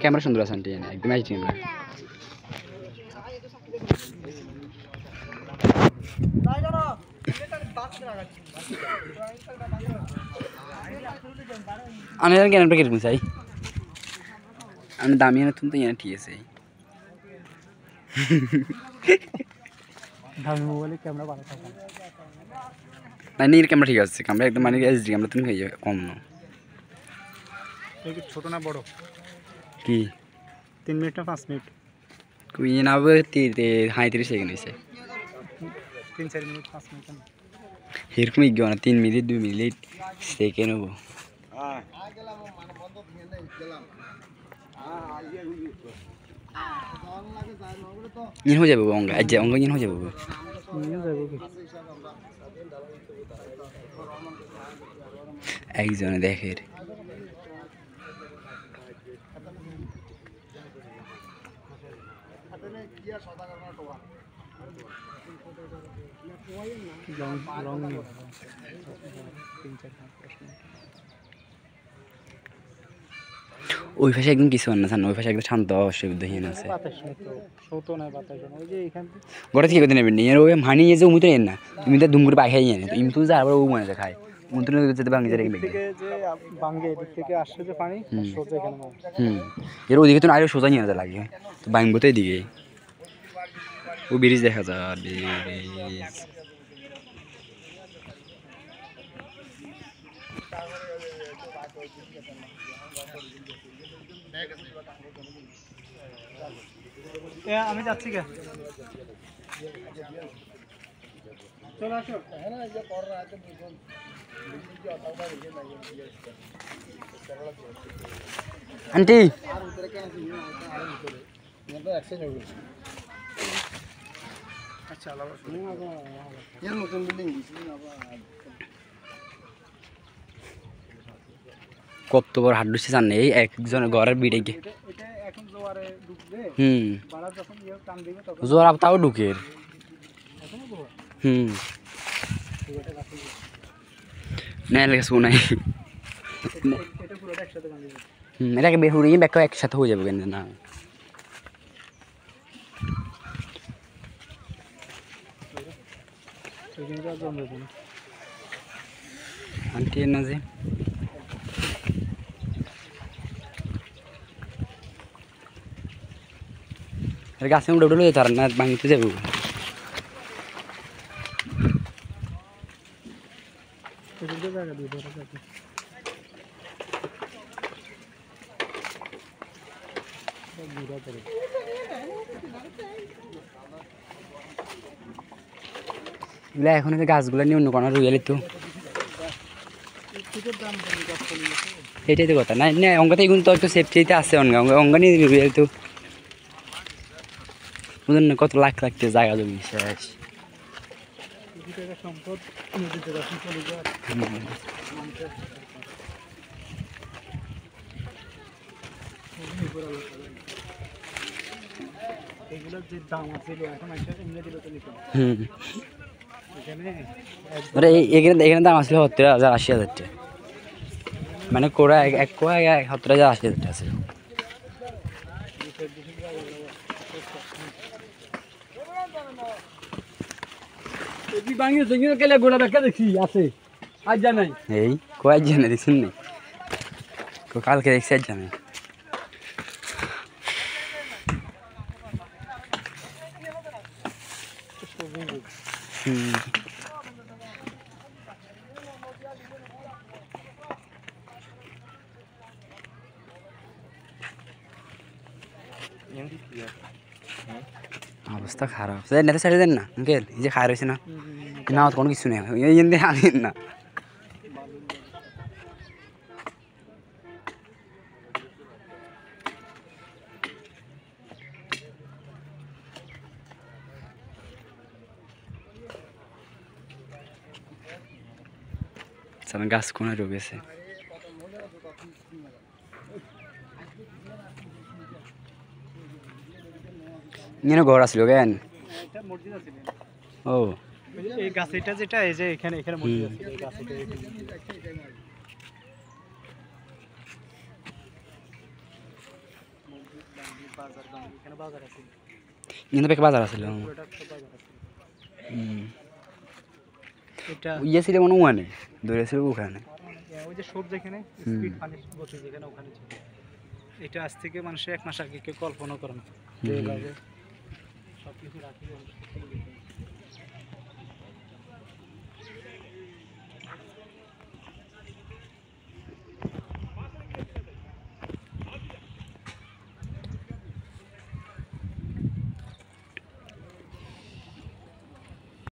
camera সুন্দর আছে aunty একদম এইচ ক্যামেরা আমি ক্যামেরা কিরকম চাই আমি দামি না তুমি তো এনে ঠিক আছে দামি মোবাইলে ক্যামেরা ভালো থাকে না নির ক্যামেরা ঠিক আছে ক্যামেরা একদম মানে এইচডি ক্যামেরা তুমি হয়ে যাবে কম না ছোট না বড় কি 3 মিনিট না 5 মিনিট কুই না 35 সেকেন্ড হইছে 3-4 মিনিট 5 মিনিট এরকম ইগো না 3 মিনিট 2 মিনিট সেকেন্ড হবো ইন হয়ে যাবে অঙ্গ আজ অঙ্গ ইন হয়ে যাবে একজনে দেখে ওই পাশে একদম কিছু না ওই পাশে একদম শান্ত অসুবিধাহীন আছে গোটা থেকে নেবেন নিয়ে ওই মানি যে উমি তো এন না তুমি তো দুম করে পাখাই এনে ইমি তো যা আবার ও মনে খায় মন্ত্রী যেতে ভাঙে যায় এর ওদিকে তো আরো সোজা নিয়ে লাগে তো ভাঙবো তো এদিকে ও ব্রিজ দেখা যায় ব্রিজ আমি যাচ্ছি কে চলে আসো আন্টি কত বড় হাট ঢুকছে জানে এই একজনের ঘরের বিড়ে গিয়ে জোয়ার তাও ঢুকে না লাগে শোনাই এটাকে বেহুড়িয়ে ব্যাখ্যা একসাথে হয়ে যাবে কেন না আন্টি না যে গাছে উড়ে উঠে তার না ভাঙিতে যাবো এখন গাছগুলো নিয়ে অন্য কোনো রুইয়ালি তো এটাই তো কথা না না অঙ্গাতে এগুলো তো একটু সেফটিতে আছে অঙ্গা নিয়ে রুইয়ালি তো বুঝলেন না কত লাখ লাখ জায়গা জমি শেষ সম্পদ এগুলোর যে দাম ছিল এখন এমনি দিলে তো নিতে এখানে দাম আসলে 70,000-80,000 টাকা মানে কোড়া এক কোয়া 70,000-80,000 টাকা আছে এই কয়েক জানে দেখছেন নি কালকে দেখছি আজ জানে অবস্থা খারাপ নেতা ছাড়ে দেন না আঙ্কেল এই যে খায় রয়েছে না না কোনো কিছু নেই আনেন না গাছ কোনা রয়েছে ঘর আসলো কেন ও এই গাছটা যেটা এই যে এখানে এখানে মসজিদ আছে এই গাছটা এখানে বাজার বাংলা এখানে বাজার আছে কিন্তু একটা বাজার আছিল পুরোটা একটা বাজার আছে হুম এটা ইয়ে ছিল মনে ওখানে ধরেছিল ওখানে ওই যে সব যেখানে স্পিড পানির বোতল যেখানে ওখানে ছিল এটা আজ থেকে মানুষের 1 মাস আগে কেউ কল্পনা করেন যে এভাবে সব কিছু রাখি